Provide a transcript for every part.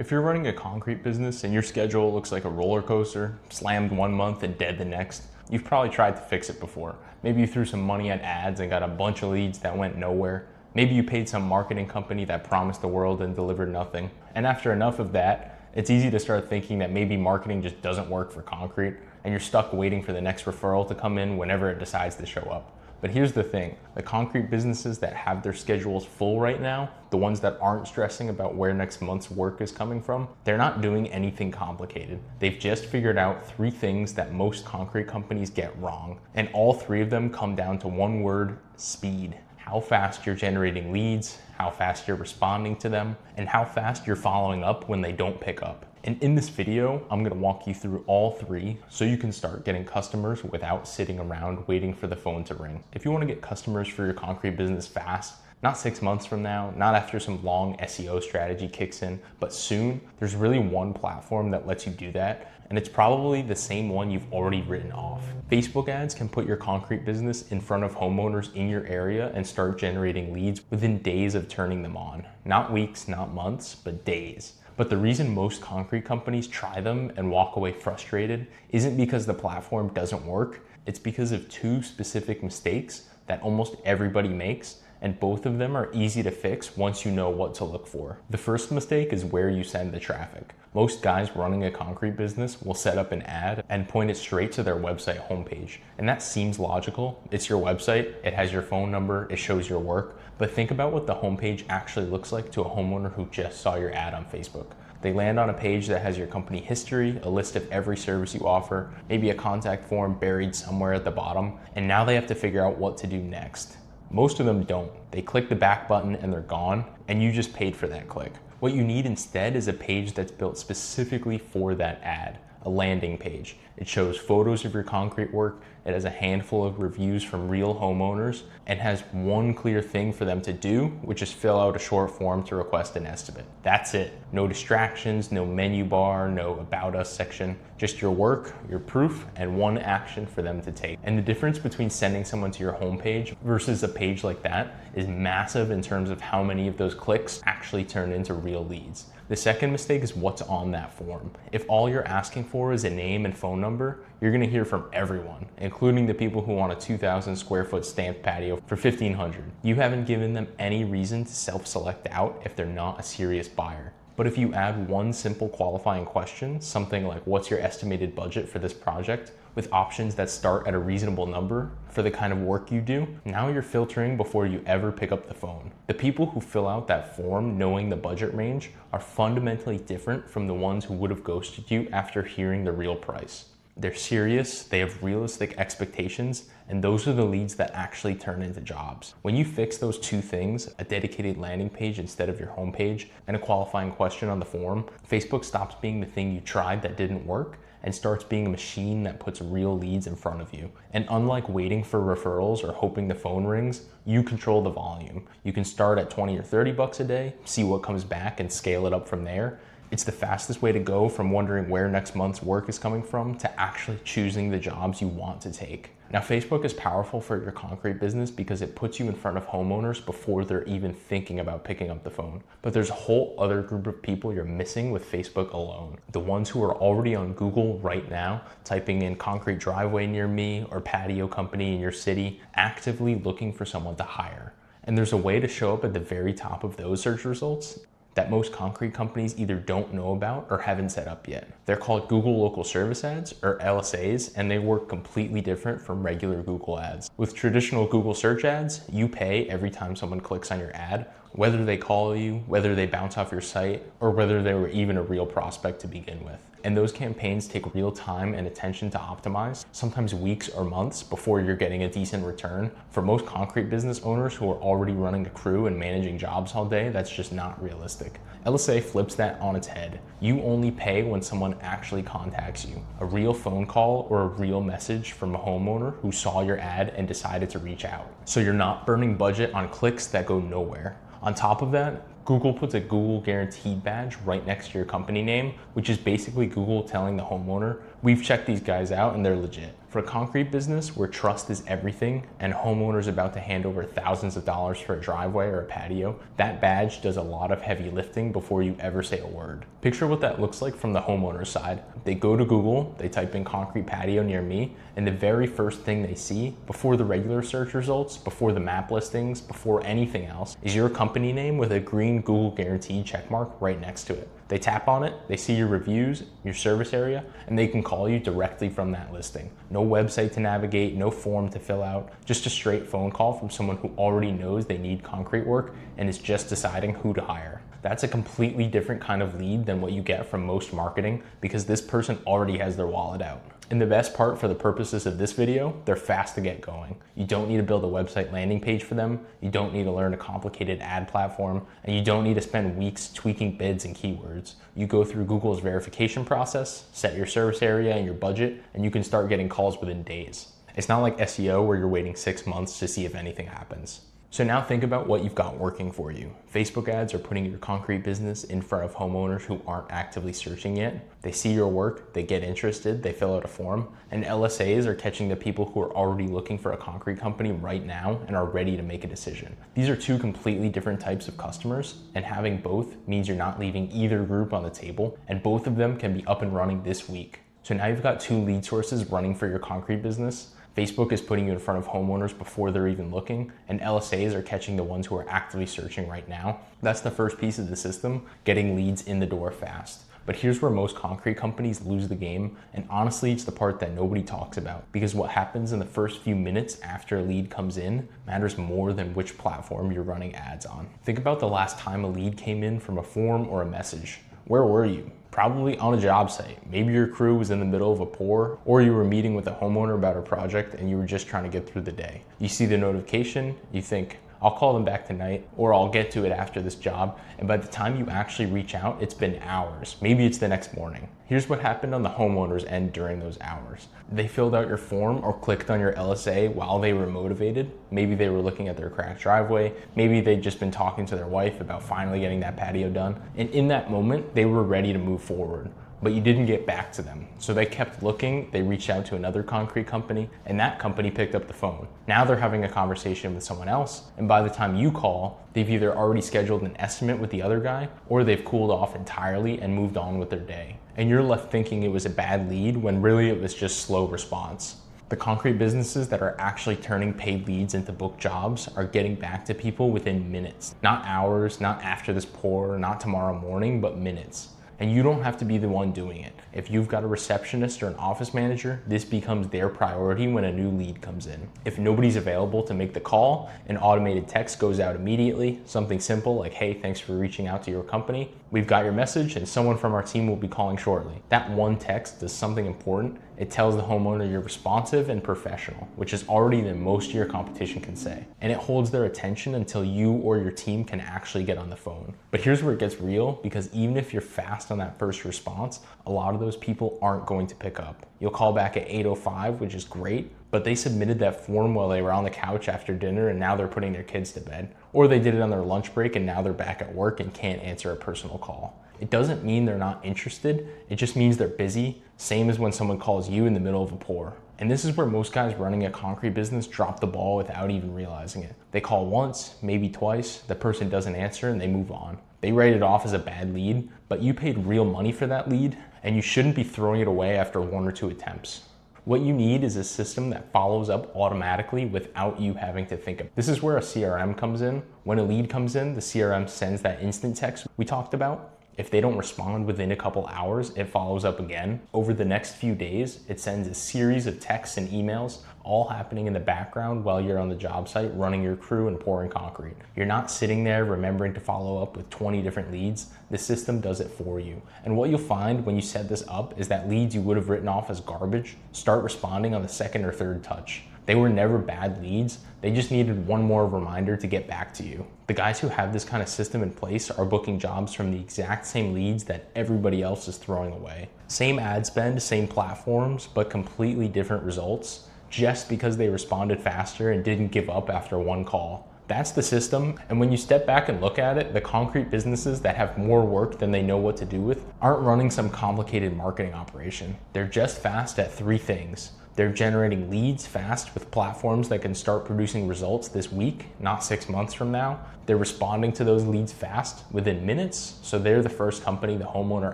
If you're running a concrete business and your schedule looks like a roller coaster, slammed one month and dead the next, you've probably tried to fix it before. Maybe you threw some money at ads and got a bunch of leads that went nowhere. Maybe you paid some marketing company that promised the world and delivered nothing. And after enough of that, it's easy to start thinking that maybe marketing just doesn't work for concrete and you're stuck waiting for the next referral to come in whenever it decides to show up. But here's the thing, the concrete businesses that have their schedules full right now, the ones that aren't stressing about where next month's work is coming from, they're not doing anything complicated. They've just figured out 3 things that most concrete companies get wrong. And all 3 of them come down to one word: speed. How fast you're generating leads, how fast you're responding to them, and how fast you're following up when they don't pick up. And in this video, I'm gonna walk you through all 3 so you can start getting customers without sitting around waiting for the phone to ring. If you wanna get customers for your concrete business fast, not 6 months from now, not after some long SEO strategy kicks in, but soon, there's really one platform that lets you do that, and it's probably the same one you've already written off. Facebook ads can put your concrete business in front of homeowners in your area and start generating leads within days of turning them on. Not weeks, not months, but days. But the reason most concrete companies try them and walk away frustrated isn't because the platform doesn't work, it's because of 2 specific mistakes that almost everybody makes, and both of them are easy to fix once you know what to look for. The first mistake is where you send the traffic. Most guys running a concrete business will set up an ad and point it straight to their website homepage. And that seems logical. It's your website, it has your phone number, it shows your work. But think about what the homepage actually looks like to a homeowner who just saw your ad on Facebook. They land on a page that has your company history, a list of every service you offer, maybe a contact form buried somewhere at the bottom, and now they have to figure out what to do next. Most of them don't. They click the back button and they're gone, and you just paid for that click. What you need instead is a page that's built specifically for that ad, a landing page. It shows photos of your concrete work, it has a handful of reviews from real homeowners, and has one clear thing for them to do, which is fill out a short form to request an estimate. That's it. No distractions, no menu bar, no about us section, just your work, your proof, and one action for them to take. And the difference between sending someone to your homepage versus a page like that is massive in terms of how many of those clicks actually turn into real leads. The second mistake is what's on that form. If all you're asking for is a name and phone number, you're gonna hear from everyone, including the people who want a 2,000 square foot stamped patio for $1,500. You haven't given them any reason to self-select out if they're not a serious buyer. But if you add one simple qualifying question, something like what's your estimated budget for this project, with options that start at a reasonable number for the kind of work you do, now you're filtering before you ever pick up the phone. The people who fill out that form knowing the budget range are fundamentally different from the ones who would have ghosted you after hearing the real price. They're serious, they have realistic expectations, and those are the leads that actually turn into jobs. When you fix those 2 things, a dedicated landing page instead of your homepage, and a qualifying question on the form, Facebook stops being the thing you tried that didn't work and starts being a machine that puts real leads in front of you. And unlike waiting for referrals or hoping the phone rings, you control the volume. You can start at 20 or 30 bucks a day, see what comes back and scale it up from there. It's the fastest way to go from wondering where next month's work is coming from to actually choosing the jobs you want to take. Now, Facebook is powerful for your concrete business because it puts you in front of homeowners before they're even thinking about picking up the phone. But there's a whole other group of people you're missing with Facebook alone. The ones who are already on Google right now, typing in concrete driveway near me or patio company in your city, actively looking for someone to hire. And there's a way to show up at the very top of those search results that most concrete companies either don't know about or haven't set up yet. They're called Google Local Service Ads, or LSAs, and they work completely different from regular Google ads. With traditional Google search ads, you pay every time someone clicks on your ad, whether they call you, whether they bounce off your site, or whether they were even a real prospect to begin with. And those campaigns take real time and attention to optimize, sometimes weeks or months before you're getting a decent return. For most concrete business owners who are already running a crew and managing jobs all day, that's just not realistic. LSA flips that on its head. You only pay when someone actually contacts you, a real phone call or a real message from a homeowner who saw your ad and decided to reach out. So you're not burning budget on clicks that go nowhere. On top of that, Google puts a Google Guaranteed badge right next to your company name, which is basically Google telling the homeowner, We've checked these guys out and they're legit. For a concrete business where trust is everything and homeowners about to hand over thousands of dollars for a driveway or a patio, that badge does a lot of heavy lifting before you ever say a word. Picture what that looks like from the homeowner side. They go to Google, they type in concrete patio near me, and the very first thing they see, before the regular search results, before the map listings, before anything else, is your company name with a green Google guaranteed checkmark right next to it. They tap on it, they see your reviews, your service area, and they can call you directly from that listing. No website to navigate, no form to fill out, just a straight phone call from someone who already knows they need concrete work and is just deciding who to hire. That's a completely different kind of lead than what you get from most marketing because this person already has their wallet out. And the best part for the purposes of this video, they're fast to get going. You don't need to build a website landing page for them. You don't need to learn a complicated ad platform, and you don't need to spend weeks tweaking bids and keywords. You go through Google's verification process, set your service area and your budget, and you can start getting calls within days. It's not like SEO where you're waiting 6 months to see if anything happens. So now think about what you've got working for you. Facebook ads are putting your concrete business in front of homeowners who aren't actively searching yet. They see your work, they get interested, they fill out a form, and LSAs are catching the people who are already looking for a concrete company right now and are ready to make a decision. These are two completely different types of customers, and having both means you're not leaving either group on the table, and both of them can be up and running this week. So now you've got two lead sources running for your concrete business. Facebook is putting you in front of homeowners before they're even looking, and LSAs are catching the ones who are actively searching right now. That's the first piece of the system, getting leads in the door fast. But here's where most concrete companies lose the game, and honestly, it's the part that nobody talks about, because what happens in the first few minutes after a lead comes in matters more than which platform you're running ads on. Think about the last time a lead came in from a form or a message. Where were you? Probably on a job site. Maybe your crew was in the middle of a pour, or you were meeting with a homeowner about a project and you were just trying to get through the day. You see the notification, you think, I'll call them back tonight, or I'll get to it after this job. And by the time you actually reach out, it's been hours. Maybe it's the next morning. Here's what happened on the homeowner's end during those hours. They filled out your form or clicked on your LSA while they were motivated. Maybe they were looking at their cracked driveway. Maybe they'd just been talking to their wife about finally getting that patio done. And in that moment, they were ready to move forward. But you didn't get back to them. So they kept looking, they reached out to another concrete company, and that company picked up the phone. Now they're having a conversation with someone else, and by the time you call, they've either already scheduled an estimate with the other guy, or they've cooled off entirely and moved on with their day. And you're left thinking it was a bad lead when really it was just slow response. The concrete businesses that are actually turning paid leads into booked jobs are getting back to people within minutes. Not hours, not after this pour, not tomorrow morning, but minutes. And you don't have to be the one doing it. If you've got a receptionist or an office manager, this becomes their priority when a new lead comes in. If nobody's available to make the call, an automated text goes out immediately, something simple like, hey, thanks for reaching out to your company. We've got your message and someone from our team will be calling shortly. That one text does something important. It tells the homeowner you're responsive and professional, which is already than most of your competition can say. And it holds their attention until you or your team can actually get on the phone. But here's where it gets real, because even if you're fast on that first response, a lot of those people aren't going to pick up. You'll call back at 8:05, which is great, but they submitted that form while they were on the couch after dinner and now they're putting their kids to bed. Or they did it on their lunch break and now they're back at work and can't answer a personal call. It doesn't mean they're not interested, it just means they're busy, same as when someone calls you in the middle of a pour. And this is where most guys running a concrete business drop the ball without even realizing it. They call once, maybe twice, the person doesn't answer and they move on. They write it off as a bad lead, but you paid real money for that lead and you shouldn't be throwing it away after 1 or 2 attempts. What you need is a system that follows up automatically without you having to think of it. This is where a CRM comes in. When a lead comes in, the CRM sends that instant text we talked about. If they don't respond within a couple hours, it follows up again. Over the next few days, it sends a series of texts and emails, all happening in the background while you're on the job site running your crew and pouring concrete. You're not sitting there remembering to follow up with 20 different leads. The system does it for you. And what you'll find when you set this up is that leads you would have written off as garbage start responding on the 2nd or 3rd touch. They were never bad leads, they just needed one more reminder to get back to you. The guys who have this kind of system in place are booking jobs from the exact same leads that everybody else is throwing away. Same ad spend, same platforms, but completely different results, just because they responded faster and didn't give up after one call. That's the system, and when you step back and look at it, the concrete businesses that have more work than they know what to do with aren't running some complicated marketing operation. They're just fast at 3 things. They're generating leads fast with platforms that can start producing results this week, not 6 months from now. They're responding to those leads fast within minutes, so they're the first company the homeowner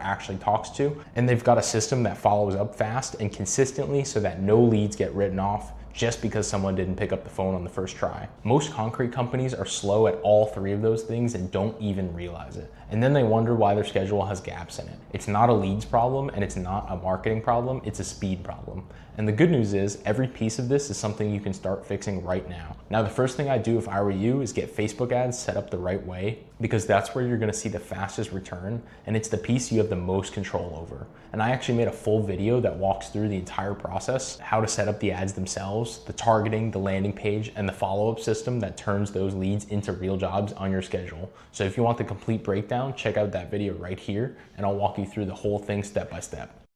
actually talks to. And they've got a system that follows up fast and consistently so that no leads get written off just because someone didn't pick up the phone on the first try. Most concrete companies are slow at all 3 of those things and don't even realize it. And then they wonder why their schedule has gaps in it. It's not a leads problem and it's not a marketing problem, it's a speed problem. And the good news is every piece of this is something you can start fixing right now. Now, the first thing I'd do if I were you is get Facebook ads set up the right way, because that's where you're gonna see the fastest return, and it's the piece you have the most control over. And I actually made a full video that walks through the entire process, how to set up the ads themselves, the targeting, the landing page, and the follow-up system that turns those leads into real jobs on your schedule. So if you want the complete breakdown, check out that video right here, and I'll walk you through the whole thing step by step.